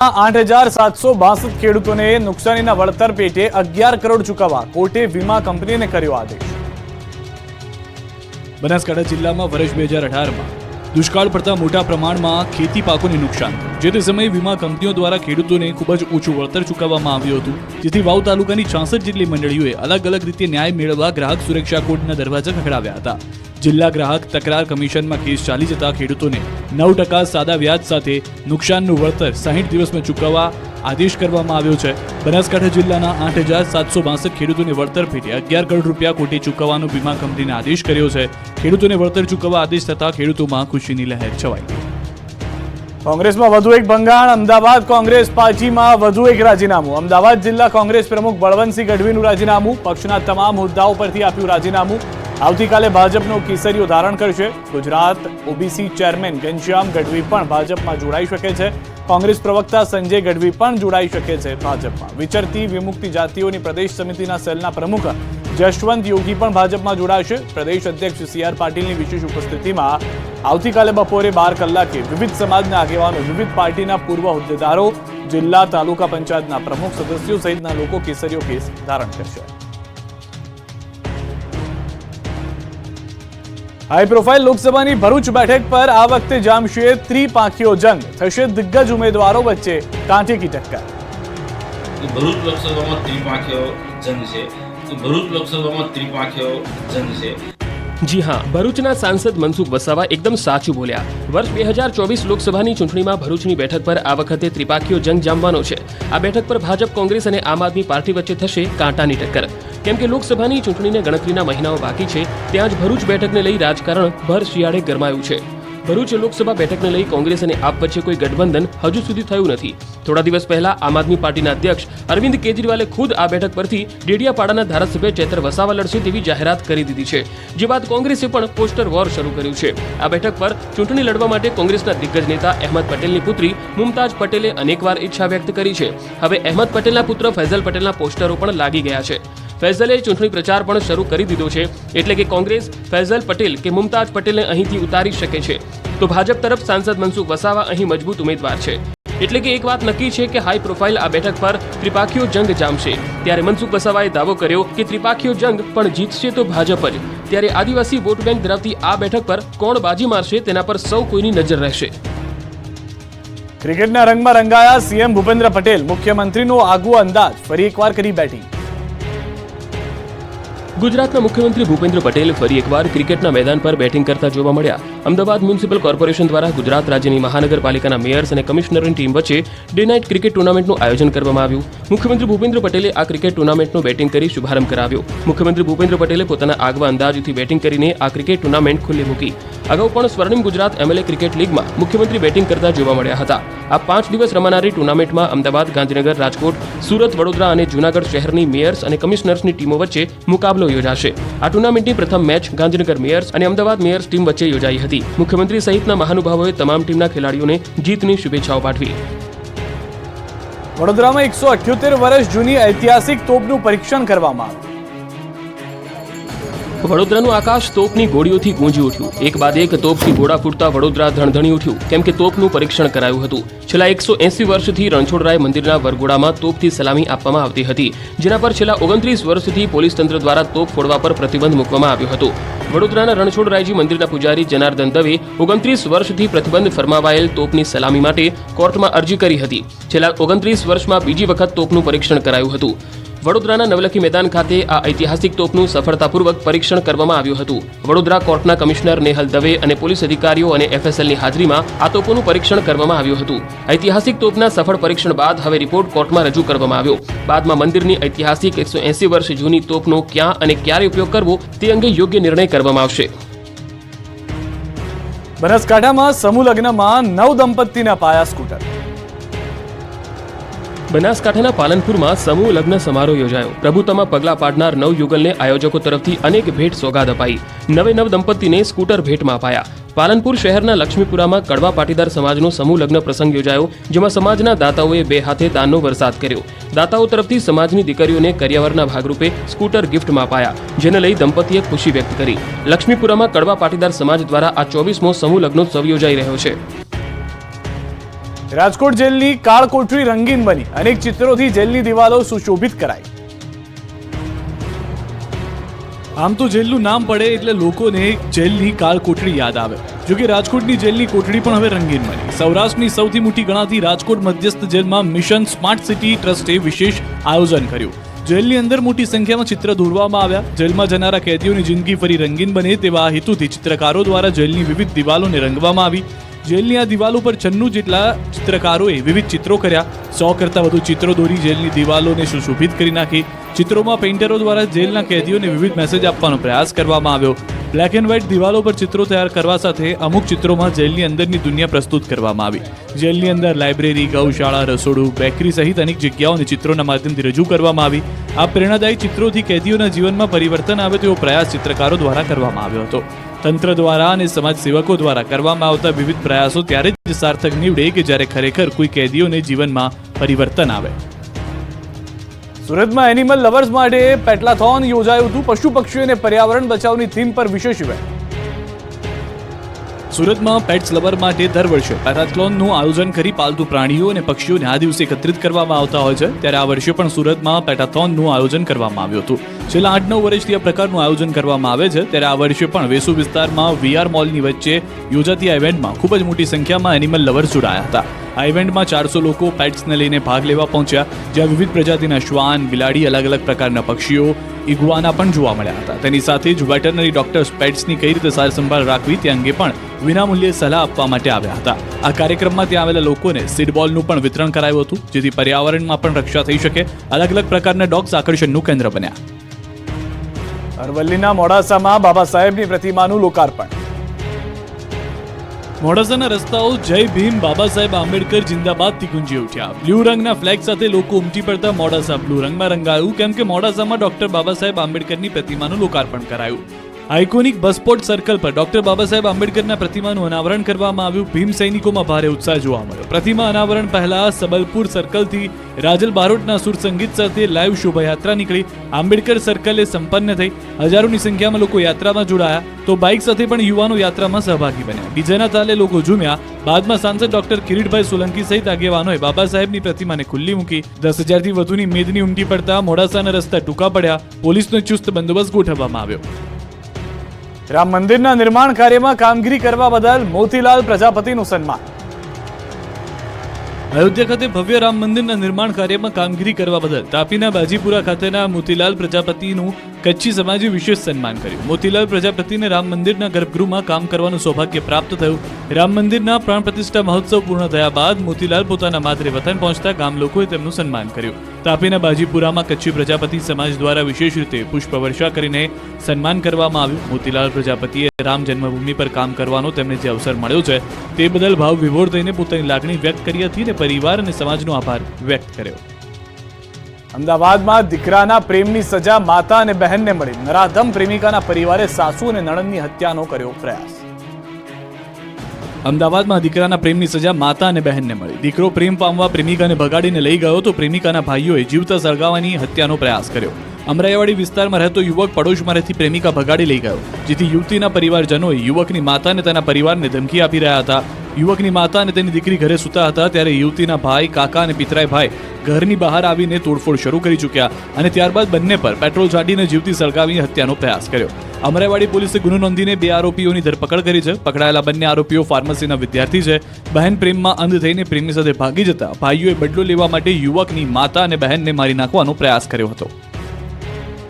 8,762 ખેડૂતોને નુકસાનીના વળતર પેટે 11 કરોડ ચૂકવવા કોર્ટે વીમા કંપનીને કર્યો આદેશ। બનાસકાંઠા જિલ્લામાં વર્ષ 2018માં દુષ્કાળ પડતા મોટા પ્રમાણમાં ખેતી પાકોને નુકસાન થયું, જે તે સમયે વીમા કંપનીઓ દ્વારા ખેડૂતોને ખૂબ જ ઓછું વળતર ચૂકવવામાં આવ્યું હતું, જેથી વાવ તાલુકાની 66 જેટલી મંડળીઓએ અલગ અલગ રીતે ન્યાય મેળવવા ગ્રાહક સુરક્ષા કોર્ટના દરવાજા ખખડાવ્યા હતા। જિલ્લા ગ્રાહક તકરાર કમિશનમાં કેસ ચાલી જતા ખેડૂતોને 9% સાદા વ્યાજ સાથે નુકસાનનું વળતર 60 દિવસમાં ચૂકવવા આદેશ કરવામાં આવ્યો છે। બનાસકાંઠા જિલ્લાના 8,762 ખેડૂતોને વળતર પેટે 11 કરોડ રૂપિયા કોર્ટે ચૂકવવાનો વીમા કંપનીને આદેશ કર્યો છે। ખેડૂતોને વળતર ચૂકવવા આદેશ થતા ખેડૂતોમાં ખુશીની લહેર છવાઈ। કોંગ્રેસમાં વધુ એક ભંગાણ, અમદાવાદ કોંગ્રેસ પાર્ટીમાં વધુ એક રાજીનામું। અમદાવાદ જિલ્લા કોંગ્રેસ પ્રમુખ બળવંતસિંહ ગઢવીનું રાજીનામું, પક્ષના તમામ હોદ્દાઓ પરથી આપ્યું રાજીનામું। આવતીકાલે ભાજપનો કેસરીઓ ધારણ કરશે। ગુજરાત ઓબીસી ચેરમેન ઘનશ્યામ ગઢવી પણ ભાજપમાં જોડાઈ શકે છે। કોંગ્રેસ પ્રવક્તા સંજય ગઢવી પણ જોડાઈ શકે છે ભાજપમાં। વિચરતી વિમુક્તિ જાતિઓની પ્રદેશ સમિતિના સેલના પ્રમુખ જશવંત યોગી પણ ભાજપમાં જોડાશે। પ્રદેશ અધ્યક્ષ CR પાટીલની વિશેષ ઉપસ્થિતિમાં આવતીકાલે બપોરે 12 કલાકે વિવિધ સમાજના આગેવાનો, વિવિધ પાર્ટીના પૂર્વ હોદ્દેદારો, જિલ્લા તાલુકા પંચાયતના પ્રમુખ સદસ્યો સહિતના લોકો કેસરીઓ કેસ ધારણ કરશે। હાઈ પ્રોફાઇલ લોકસભાની ભરૂચ બેઠક પર આ વખતે જામશે ત્રિપાંખીયો જંગ, થશે દિગ્ગજ ઉમેદવારો વચ્ચે કાંટેકી ટક્કર। ભરૂચ લોકસભામાં ત્રિપાંખીયો જંગ છે। ભરૂચ લોકસભામાં ત્રિપાંખીયો જંગ છે। જી હા, ભરૂચના સાંસદ મનસુખ વસાવા એકદમ સાચું બોલ્યા। વર્ષ 2024 લોકસભાની ચૂંટણીમાં ભરૂચની બેઠક પર આ વખતે ત્રિપાંખીયો જંગ જામવાનો છે। આ બેઠક પર ભાજપ, કોંગ્રેસ અને આમ આદમી પાર્ટી વચ્ચે થશે કાંટાની ટક્કર, કેમ કે લોકસભાની ચૂંટણીને ગણતરીના મહિનાઓ બાકી છે। ત્યાં જ ભરૂચ બેઠકને લઈ રાજકારણ ભર શિયાળે ગરમાયું છે। ભરૂચ લોકસભા બેઠકને લઈ કોંગ્રેસ અને આપ વચ્ચે કોઈ ગઠબંધન હજુ સુધી થયું નથી। થોડા દિવસ પહેલા આમ આદમી પાર્ટીના અધ્યક્ષ અરવિંદ કેજરીવાલે ખુદ આ બેઠક પરથી ડેડિયાપાડાના ધારાસભ્ય ચેતર વસાવા લડશે તેવી જાહેરાત કરી દીધી છે, જે બાદ કોંગ્રેસે પણ પોસ્ટર વોર શરૂ કર્યું છે। આ બેઠક પર ચૂંટણી લડવા માટે કોંગ્રેસના દિગ્ગજ નેતા અહેમદ પટેલની પુત્રી મુમતાજ પટેલે અનેકવાર ઈચ્છા વ્યક્ત કરી છે। હવે અહેમદ પટેલના પુત્ર ફૈઝલ પટેલના પોસ્ટરો પણ લાગી ગયા છે। ફૈઝલે ચૂંટણી પ્રચાર પણ શરૂ કરી દીધો છે, એટલે કે કોંગ્રેસ ફૈઝલ પટેલ કે મુમતાજ પટેલને અહીંથી ઉતારી શકે છે, તો ભાજપ તરફ સાંસદ મનસુખ વસાવા અહીં મજબૂત ઉમેદવાર છે। એટલે કે એક વાત નક્કી છે કે હાઈ પ્રોફાઇલ આ બેઠક પર ત્રિપાંખીયો જંગ જામશે। ત્યારે મનસુખ વસાવાએ દાવો કર્યો કે ત્રિપાંખીયો જંગ પણ જીતશે તો ભાજપ જ। ત્યારે આદિવાસી વોટ બેંક ધરાવતી આ બેઠક પર કોણ બાજી મારશે તેના પર સૌ કોઈની નજર રહેશે। ક્રિકેટના રંગમાં રંગાયા સીએમ ભૂપેન્દ્ર પટેલ, મુખ્યમંત્રીનો આગવો અંદાજ, ફરી એકવાર કરી બેટિંગ। ગુજરાતના મુખ્યમંત્રી ભૂપેન્દ્ર પટેલ ફરી એકવાર ક્રિકેટના મેદાન પર બેટિંગ કરતા જોવા મળ્યા। અમદાવાદ મ્યુનિસિપલ કોર્પોરેશન દ્વારા ગુજરાત રાજ્યની મહાનગરપાલિકાના મેયર્સ અને કમિશનરની ટીમ વચ્ચે ડે નાઇટ ક્રિકેટ ટુર્નામેન્ટનું આયોજન કરવામાં આવ્યું। મુખ્યમંત્રી ભૂપેન્દ્ર પટેલે આ ક્રિકેટ ટુર્નામેન્ટનો બેટિંગ કરી શુભારંભ કરાવ્યો। મુખ્યમંત્રી ભૂપેન્દ્ર પટેલે પોતાના આગવા અંદાજથી બેટિંગ કરીને આ ક્રિકેટ ટુર્નામેન્ટ ખુલ્લી મૂકી। અગાઉ પણ સ્વર્ણિમ ગુજરાત MLA ક્રિકેટ લીગમાં મુખ્યમંત્રી બેટિંગ કરતા જોવા મળ્યા હતા। આ 5 દિવસ રમાનારી ટુર્નામેન્ટમાં અમદાવાદ, ગાંધીનગર, રાજકોટ, સુરત, વડોદરા અને જૂનાગઢ શહેરની મેયર્સ અને કમિશનર્સની ટીમો વચ્ચે મુકાબલો યોજાશે। આ ટુર્નામેન્ટની પ્રથમ મેચ ગાંધીનગર મેયર્સ અને અમદાવાદ મેયર્સ ટીમ વચ્ચે યોજાઈ હતી। મુખ્યમંત્રી સહિતના મહાનુભાવોએ તમામ ટીમના ખેલાડીઓને જીતની શુભેચ્છાઓ પાઠવી। વડોદરામાં 178 વર્ષ જૂની ઐતિહાસિક તોપનું પરીક્ષણ કરવામાં આવ્યું। વડોદરાનું આકાશ તોપની ગોળીઓથી ગૂંજી ઉઠ્યું। એક બાદ એક તોપથી ગોળા ફૂટતા વડોદરા ધણધણી ઉઠ્યું, કેમ કે તોપનું પરીક્ષણ કરાયું હતું। છેલ્લા 180 વર્ષથી રણછોડરાય મંદિરના વરઘોડામાં તોપથી સલામી આપવામાં આવતી હતી, જેના પર છેલ્લા 29 વર્ષથી પોલીસ તંત્ર દ્વારા તોપ ફોડવા પર પ્રતિબંધ મૂકવામાં આવ્યો હતો। વડોદરાના રણછોડરાયજી મંદિરના પૂજારી જનાર્દન દવે 29 વર્ષથી પ્રતિબંધ ફરમાવાયેલ તોપની સલામી માટે કોર્ટમાં અરજી કરી હતી। છેલ્લા 29 વર્ષમાં બીજી વખત તોપનું પરીક્ષણ કરાયું હતું। વડોદરાના નવલખી મેદાન ખાતે આ ઐતિહાસિક તોપનું સફળતાપૂર્વક પરીક્ષણ કરવામાં આવ્યું હતું। વડોદરા કોર્ટના કમિશનર નેહલ દવે અને પોલીસ અધિકારીઓ અને FSLની હાજરીમાં આ તોપોનું પરીક્ષણ કરવામાં આવ્યું હતું। ઐતિહાસિક તોપના સફળ પરીક્ષણ બાદ હવે રિપોર્ટ કોર્ટમાં રજૂ કરવામાં આવ્યો। બાદમાં મંદિરની ઐતિહાસિક 180 વર્ષ જૂની તોપનો ક્યાં અને ક્યારે ઉપયોગ કરવો તે અંગે યોગ્ય નિર્ણય કરવામાં આવશે। બનાસકાંઠામાં સમૂહ લગ્નમાં 9 દંપતીના પાયા સ્કૂટર। બનાસકાંઠાના પાલનપુરમાં સમૂહ લગ્ન સમારોહ યોજાયો। પ્રભુતામાં પગલા પાડનાર નવયુગલને આયોજકો તરફથી અનેક ભેટ સોગાદ અપાઈ। 9 દંપતીને સ્કૂટર ભેટમાં અપાયા। પાલનપુર શહેરના લક્ષ્મીપુરામાં કડવા પાટીદાર સમાજનો સમૂહ લગ્ન પ્રસંગ યોજાયો, જેમાં સમાજના દાતાઓએ 2 હાથે દાનનો વરસાદ કર્યો। દાતાઓ તરફથી સમાજની દીકરીઓને કરિયાવરના ભાગરૂપે સ્કૂટર ગિફ્ટમાં અપાયા, જેને લઈ દંપતીએ ખુશી વ્યક્ત કરી। લક્ષ્મીપુરામાં કડવા પાટીદાર સમાજ દ્વારા આ 24મો સમૂહ લગ્નોત્સવ યોજાઈ રહ્યો છે। રાજકોટ જેલની કાળ કોઠરી રંગીન બની, અનેક ચિત્રોથી જેલની દિવાલો સુશોભિત કરાઈ. આમ તો જેલનું નામ પડે એટલે લોકોને જેલની કાળ કોઠડી યાદ આવે. જો કે રાજકોટની જેલની કોઠડી પણ હવે રંગીન બની. સૌરાષ્ટ્રની સૌથી મોટી ગણાતી રાજકોટ મધ્યસ્થ જેલમાં મિશન સ્માર્ટ સિટી ટ્રસ્ટે વિશેષ આયોજન કર્યું. જેલની અંદર મોટી સંખ્યામાં ચિત્ર દોરવામાં આવ્યા. જેલમાં જનારા કેદીઓની જિંદગી ફરી રંગીન બને તેવા હેતુથી ચિત્રકારો દ્વારા જેલની વિવિધ દિવાલોને રંગવામાં આવી. જેલની આ દિવાલો પર 96 જેટલા ચિત્રકારોએ વિવિધ ચિત્રો કર્યા. 100 કરતાં વધુ ચિત્રો દોરી જેલની દિવાલોને સુશોભિત કરી નાખી. ચિત્રોમાં પેઇન્ટરો દ્વારા જેલના કેદીઓને વિવિધ મેસેજ આપવાનો પ્રયાસ કરવામાં આવ્યો. બ્લેક એન્ડ વ્હાઇટ દિવાલો પર ચિત્રો તૈયાર કરવા સાથે અમુક ચિત્રોમાં જેલની અંદરની દુનિયા પ્રસ્તુત કરવામાં આવી. જેલની અંદર લાઇબ્રેરી, ગૌશાળા, રસોડું, બેકરી સહિત અનેક જગ્યાઓને ચિત્રોના માધ્યમથી રજૂ કરવામાં આવી. આ પ્રેરણાદાયી ચિત્રોથી કેદીઓના જીવનમાં પરિવર્તન આવે તેવો પ્રયાસ ચિત્રકારો દ્વારા કરવામાં આવ્યો હતો. તંત્ર દ્વારા અને સમાજ સેવકો દ્વારા કરવામાં આવતા વિવિધ પ્રયાસો ત્યારે જ સાર્થક નીવડે કે જ્યારે ખરેખર કોઈ કેદીઓને જીવનમાં પરિવર્તન આવે. સુરતમાં એનિમલ લવર્સ માટે પેટલાથોન યોજાયું હતું. પશુ પક્ષીઓ અને પર્યાવરણ બચાવની થીમ પર વિશેષ ઇવેન્ટ. સુરતમાં પેટ્સ લવર માટે દર વર્ષે પેટાથ્લોનનું આયોજન કરી પાલતુ પ્રાણીઓ અને પક્ષીઓને આ દિવસે એકત્રિત કરવામાં આવતા હોય છે. ત્યારે આ વર્ષે પણ સુરતમાં પેટાથોનનું આયોજન કરવામાં આવ્યું હતું. છેલ્લા 8-9 વર્ષથી આ પ્રકારનું આયોજન કરવામાં આવે છે. ત્યારે આ વર્ષે પણ વેસુ વિસ્તારમાં VR મોલની વચ્ચે યોજાતી આ ઇવેન્ટમાં ખૂબ જ મોટી સંખ્યામાં એનિમલ લવર્સ જોડાયા હતા. આ ઇવેન્ટમાં 400 લોકો પેટ્સને લઈને ભાગ લેવા પહોંચ્યા, જ્યાં વિવિધ પ્રજાતિના શ્વાન, બિલાડી, અલગ અલગ પ્રકારના પક્ષીઓ, ઇગ્વાના પણ જોવા મળ્યા હતા. તેની સાથે જ વેટરનરી ડોક્ટર્સ પેટ્સની કઈ રીતે સાર સંભાળ રાખવી તે અંગે પણ વિનામૂલ્યે સલાહ આપવા માટે આવ્યા હતા. આ કાર્યક્રમમાં ત્યાં આવેલા લોકોને સીડ બોલનું પણ વિતરણ કરાયું હતું, જેથી પર્યાવરણમાં પણ રક્ષા થઈ શકે. અલગ અલગ પ્રકારના ડોગ્સ આકર્ષણનું કેન્દ્ર બન્યા. અરવલ્લીના મોડાસામાં બાબા સાહેબની પ્રતિમાનું લોકાર્પણ. મોડાસાના રસ્તાઓ જય ભીમ, બાબા સાહેબ આંબેડકર જિંદાબાદથી ગુંજી ઉઠ્યા. બ્લુ રંગના ફ્લેગ સાથે લોકો ઉમટી પડતા મોડાસા બ્લુ રંગમાં રંગાયું, કેમ કે મોડાસામાં ડોક્ટર બાબા સાહેબ આંબેડકરની પ્રતિમાનું લોકાર્પણ કરાયું. આઇકોનિક બસપોર્ટ સર્કલ પર ડોક્ટર બાબા સાહેબ આંબેડકરના પ્રતિમાનું અનાવરણ કરવામાં આવ્યું. ભીમ સૈનિકોમાં ભારે ઉત્સાહ જોવા મળ્યો. પ્રતિમા અનાવરણ પહેલા સબલપુર સર્કલથી રાજલ બારોટના સુર સંગીત સાથે લાઈવ શોભાયાત્રા નીકળી આંબેડકર સર્કલે સંપન્ન થઈ. હજારોની સંખ્યામાં લોકો યાત્રામાં જોડાયા, તો બાઇક સાથે પણ યુવાનો યાત્રામાં સહભાગી બન્યા. ડીજેના તાલે લોકો ઝૂમ્યા. બાદમાં સાંસદ ડોક્ટર કિરીટભાઈ સોલંકી સહિત આગેવાનોએ બાબા સાહેબની પ્રતિમાને ખુલ્લી મૂકી. 10,000થી વધુની મેદની ઉમટી પડતા મોડાસાના રસ્તા ટૂંકા પડ્યા. પોલીસનો ચુસ્ત બંદોબસ્ત ગોઠવવામાં આવ્યો. રામ મંદિરના નિર્માણ કાર્યમાં કામગીરી કરવા બદલ મોતીલાલ પ્રજાપતિનું સન્માન. અયોધ્યા ખાતે ભવ્ય રામ મંદિરના નિર્માણ કાર્યમાં કામગીરી કરવા બદલ તાપીના બાજીપુરા ખાતેના મોતીલાલ પ્રજાપતિનું કચ્છી સમાજે વિશેષ સન્માન કર્યું. મોતીલાલ પ્રજાપતિને રામ મંદિરના ગર્ભગૃહમાં કામ કરવાનું સૌભાગ્ય પ્રાપ્ત થયું. રામ મંદિરના પ્રાણ પ્રતિષ્ઠા મહોત્સવ પૂર્ણ થયા બાદ મોતીલાલ પોતાના માતરે વતન પહોંચતા ગામ લોકોએ તેમનું સન્માન કર્યું. તાપીના બાજીપુરામાં કચ્છી પ્રજાપતિ સમાજ દ્વારા વિશેષ રીતે પુષ્પવર્ષા કરીને સન્માન કરવામાં આવ્યું. મોતીલાલ પ્રજાપતિએ રામ જન્મભૂમિ પર કામ કરવાનો તેમને જે અવસર મળ્યો છે તે બદલ ભાવ વિભોર થઈને પોતાની લાગણી વ્યક્ત કરી હતી અને પરિવાર અને સમાજનો આભાર વ્યક્ત કર્યો. અમદાવાદમાં દીકરાના પ્રેમની સજા માતા અને બહેનને મળી. નરાધમ પ્રેમિકાના પરિવારે સાસુ અને નણંદની હત્યાનો કર્યો પ્રયાસ. અમદાવાદમાં દીકરાના પ્રેમની સજા માતા અને બહેનને મળી. દીકરો પ્રેમ પામવા પ્રેમિકાને ભગાડીને લઈ ગયો તો પ્રેમિકાના ભાઈઓએ જીવતા સળગાવવાની હત્યાનો પ્રયાસ કર્યો. અમરાઈવાડી વિસ્તારમાં રહેતો યુવક પડોશમાં રહેતી પ્રેમિકા ભગાડી લઈ ગયો, જેથી યુવતીના પરિવારજનોએ યુવકની માતા અને તેના પરિવારને ધમકી આપી રહ્યા હતા. યુવકની માતા અને તેની દીકરી ઘરે સૂતા હતા ત્યારે યુવતીના ભાઈ, કાકા અને પિતરાઈ ભાઈ ઘરની બહાર આવીને તોડફોડ શરૂ કરી ચૂક્યા અને ત્યારબાદ બંને પર પેટ્રોલ છાંટીને જીવતી સળગાવીને હત્યાનો પ્રયાસ કર્યો. અમરાઈવાડી પોલીસે ગુનો નોંધીને 2 આરોપીઓની ધરપકડ કરી છે. પકડાયેલા બંને આરોપીઓ ફાર્મસીના વિદ્યાર્થી છે. બહેન પ્રેમમાં અંધ થઈને પ્રેમી સાથે ભાગી જતા ભાઈઓએ બદલો લેવા માટે યુવકની માતા અને બહેનને મારી નાખવાનો પ્રયાસ કર્યો હતો.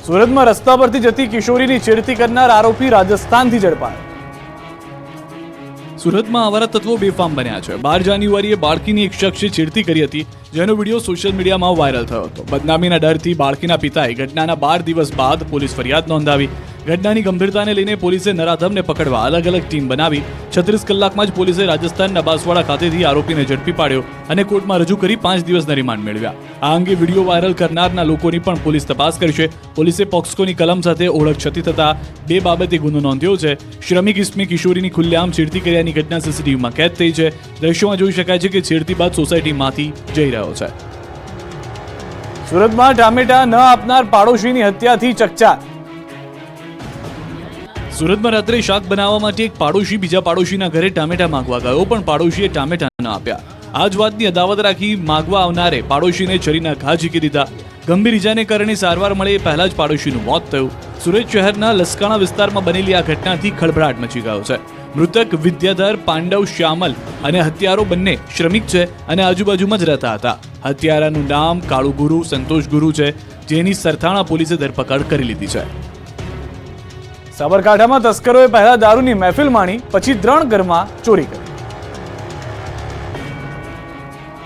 સુરતમાં રસ્તા પરથી જતી કિશોરીની છેડતી કરનાર આરોપી રાજસ્થાનથી ઝડપાયો. સુરતમાં આવારા તત્વો બેફામ બન્યા છે. 12 જાન્યુઆરીએ બાળકીની એક શખ્સે છેડતી કરી હતી, જેનો વિડીયો સોશિયલ મીડિયામાં વાયરલ થયો હતો. બદનામીના ડરથી બાળકીના પિતાએ ઘટનાના 12 દિવસ બાદ પોલીસ ફરિયાદ નોંધાવી. ઘટનાની ગંભીરતાને લઈને પોલીસે નરાધમને પકડવા અલગ અલગ ટીમ બનાવી. 36 કલાકમાં જ પોલીસે રાજસ્થાનના બાંસવાડા ખાતેથી આરોપીને ઝડપી પાડ્યો અને કોર્ટમાં રજૂ કરી 5 દિવસના રિમાન્ડ મેળવ્યા. આ અંગે વિડીયો વાયરલ કરનારના લોકોની પણ પોલીસ તપાસ કરશે. પોલીસે પોક્સકોની કલમ સાથે ઓળખ ક્ષતિ થતા 2 બાબતે ગુનો નોંધ્યો છે. શ્રમિક ઇસમે કિશોરીની ખુલ્લેઆમ છેડતી કર્યાની ઘટના સીસીટીવીમાં કેદ થઈ છે. દ્રશ્યોમાં જોઈ શકાય છે કે છેડતી બાદ સોસાયટીમાંથી જઈ રહ્યો છે. સુરતમાં ટામેટા ન આપનાર પાડોશીની હત્યાથી ચકચાર. સુરતમાં રાત્રે શાક બનાવવા માટે એક પાડોશી બીજા પાડોશીના ઘરે ટામેટા માંગવા ગયો, પણ પાડોશીએ ટામેટા ન આપ્યા. આ જ વાતની અદાવત રાખી માગવા આવનારે પાડોશીને છરીના ઘા ઝીકી દીધા. ગંભીર ઇજાને કારણે સારવાર મળે એ પહેલા જ પાડોશીનું મોત થયું. સુરત શહેરના લસકાણા વિસ્તારમાં બનેલી આ ઘટનાથી ખળભળાટ મચી ગયો છે. મૃતક વિદ્યાધર, પાંડવ, શ્યામલ અને હત્યારો બંને શ્રમિક છે અને આજુબાજુમાં જ રહેતા હતા. હત્યારાનું નામ કાળુ ગુરુ, સંતોષ ગુરુ છે, જેની સરથાણા પોલીસે ધરપકડ કરી લીધી છે. સાબરકાંઠામાં તસ્કરોએ પહેલા દારૂની મહેફિલ માણી, પછી 3 ઘરમાં ચોરી કરી.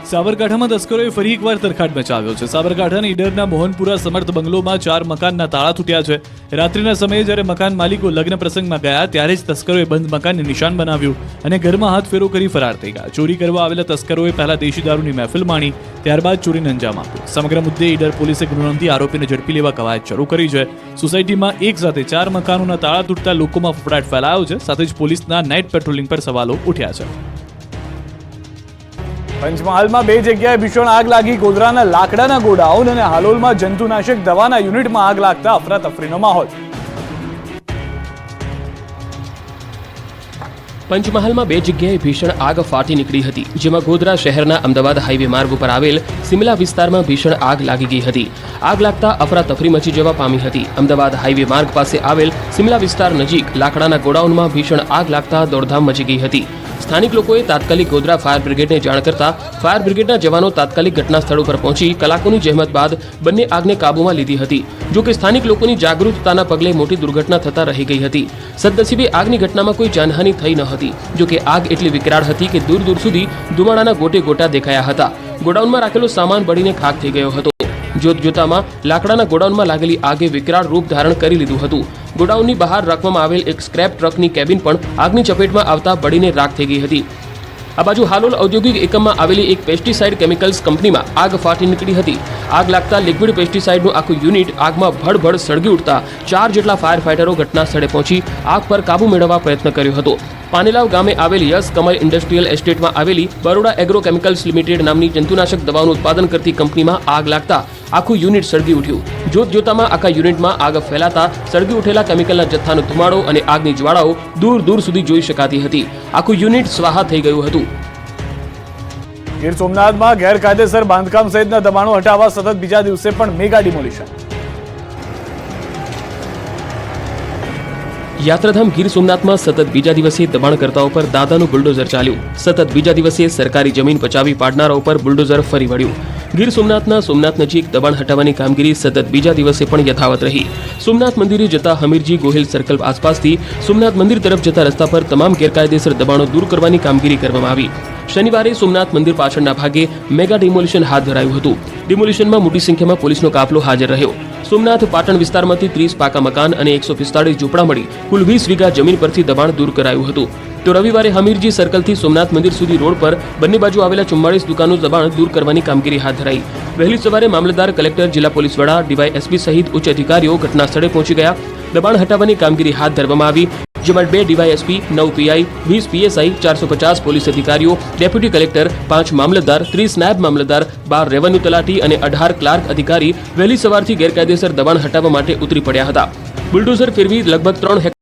સાબરકાંઠામાં તસ્કરોએ ફરી એકવાર તરખાટ મચાવ્યો છે. સાબરકાંઠાના ઈડરના મોહનપુરા સમર્થ બંગલોમાં 4 મકાનના તાળા તૂટ્યા છે. રાત્રિના સમયે જ્યારે મકાન માલિકો લગ્ન પ્રસંગમાં ગયા ત્યારે જ તસ્કરોએ બંધ મકાનને નિશાન બનાવ્યું અને ઘરમાં હાથ ફેરો કરી ફરાર થઈ ગયા. ચોરી કરવા આવેલા તસ્કરોએ પહેલા દેશી દારૂની મહેફિલ માણી, ત્યારબાદ ચોરીને અંજામ આપ્યો. સમગ્ર મુદ્દે ઈડર પોલીસે ગુનો નોંધી આરોપીને ઝડપી લેવા કવાયત શરૂ કરી છે. સોસાયટીમાં એક સાથે 4 મકાનોના તાળા તૂટતા લોકોમાં ફફડાટ ફેલાયો છે. સાથે જ પોલીસના નાઇટ પેટ્રોલિંગ પર સવાલો ઉઠ્યા છે. પંચમહાલમાં 2 જગ્યાએ ભીષણ આગ લાગી. ગોધરાના લાકડાના ગોડાઉન અને હાલોલમાં જંતુનાશક દવાના યુનિટમાં આગ લાગતા અફરાતફરીનો માહોલ. પંચમહાલમાં 2 જગ્યાએ ભીષણ આગ ફાટી નીકળી હતી, જેમાં ગોધરા શહેરના અમદાવાદ હાઈવે માર્ગ ઉપર આવેલ સિમલા વિસ્તારમાં ભીષણ આગ લાગી ગઈ હતી. આગ લાગતા અફરાતફરી મચી જવા પામી હતી. અમદાવાદ હાઈવે માર્ગ પાસે આવેલ સિમલા વિસ્તાર નજીક લાકડાના ગોડાઉનમાં ભીષણ આગ લાગતા દોડધામ મચી ગઈ હતી. સ્થાનિક લોકોએ તાત્કાલિક ગોધરા ફાયર બ્રિગેડને જાણ કરતા ફાયર બ્રિગેડના જવાનો તાત્કાલિક ઘટના સ્થળ ઉપર પહોંચી કલાકોની જહેમત બાદ બંને આગને કાબૂમાં લીધી હતી. જો કે સ્થાનિક લોકોની જાગૃતતાના પગલે મોટી દુર્ઘટના થતા રહી ગઈ હતી. સદનસીબે આગની ઘટનામાં કોઈ જાનહાનિ થઈ ન હતી. જો કે આગ એટલી વિકરાળ હતી કે દૂર દૂર સુધી ધુમાડાના ગોટે ગોટા દેખાયા હતા. ગોડાઉનમાં રાખેલો સામાન બળીને ખાખ થઈ ગયો હતો. જોતજોતામાં લાકડાના ગોડાઉનમાં લાગેલી આગે વિકરાળ રૂપ ધારણ કરી લીધું હતું. ગોડાઉનની બહાર રાખવામાં આવેલ એક સ્ક્રેપ ટ્રકની કેબિન પણ આગની ચપેટમાં આવતા બળીને રાખ થઈ ગઈ હતી. આ બાજુ હાલોલ ઔદ્યોગિક એકમમાં આવેલી એક પેસ્ટિસાઇડ કેમિકલ્સ કંપનીમાં આગ ફાટી નીકળી હતી. આગ લાગતા લિક્વિડ પેસ્ટિસાઇડનું આખું યુનિટ આગમાં ભડભડ સળગી ઉઠતા 4 જેટલા ફાયર ફાઇટરો ઘટના સ્થળે પહોંચી આગ પર કાબુ મેળવવા પ્રયત્ન કર્યો હતો. પાનેલાવ ગામે આવેલી યસ કમલ ઇન્ડસ્ટ્રીયલ એસ્ટેટમાં આવેલી બરોડા એગ્રો કેમિકલ્સ લિમિટેડ નામની જંતુનાશક દવાનું ઉત્પાદન કરતી કંપનીમાં આગ લાગતા આખું યુનિટ સળગી ઉઠ્યું. જોતજોતામાં આખા યુનિટમાં આગ ફેલાતા સળગી ઉઠેલા કેમિકલના જથ્થાનો ધુમાડો અને આગની જ્વાળાઓ દૂર દૂર સુધી જોઈ શકાતી હતી. આખું યુનિટ સ્વાહા થઈ ગયું હતું. ગીર સોમનાથમાં ગેરકાયદેસર બાંધકામ સહિતના દબાણો હટાવવા સતત બીજા દિવસે પણ મેગા ડિમોલિશન. યાત્રાધામ ગીર સોમનાથમાં સતત બીજા દિવસે દબાણકર્તાઓ પર દાદાનું બુલડોઝર ચાલ્યું. સતત બીજા દિવસે સરકારી જમીન પચાવી પાડનારાઓ પર બુલડોઝર ફરી વળ્યું. ગીર સોમનાથના સોમનાથ નજીક દબાણ હટાવવાની કામગીરી સતત બીજા દિવસે પણ યથાવત રહી. સોમનાથ મંદિરે જતા હમીરજી ગોહિલ સર્કલ આસપાસથી સોમનાથ મંદિર તરફ જતા રસ્તા પર તમામ ગેરકાયદેસર દબાણો દૂર કરવાની કામગીરી કરવામાં આવી. શનિવારે સોમનાથ મંદિર પાછળના ભાગે મેગા ડિમોલિશન હાથ ધરાયું હતું. ડિમોલિશનમાં મોટી સંખ્યામાં પોલીસનો કાફલો હાજર રહ્યો. સોમનાથ પાટણ વિસ્તારમાંથી 30 પાકા મકાન અને 145 ઝૂંપડા મળી કુલ 20 વીઘા જમીન પરથી દબાણ દૂર કરાયું હતું. તો રવિવારે હમીરજી સર્કલથી સોમનાથ મંદિર સુધી રોડ પર બંને બાજુ આવેલા 44 દુકાનો દબાણ દૂર કરવાની કામગીરી હાથ ધરાઈ. વહેલી સવારે મામલતદાર, કલેક્ટર, જિલ્લા પોલીસ વડા, ડીવાયએસપી સહિત ઉચ્ચ અધિકારીઓ ઘટના સ્થળે પહોંચી ગયા. દબાણ હટાવવાની કામગીરી હાથ ધરવામાં આવી, જેમાં 2 ડીવાયએસપી, 9 પીઆઈ, 20 પીએસઆઈ, 450 પોલીસ અધિકારીઓ, ડેપ્યુટી કલેક્ટર, 5 મામલતદાર, 30 નાયબ મામલતદાર, 12 રેવન્યુ તલાટી અને 18 ક્લાર્ક અધિકારી વહેલી સવારથી ગેરકાયદેસર દબાણ હટાવવા માટે ઉતરી પડ્યા હતા. બુલડોઝર ફેરવી લગભગ 3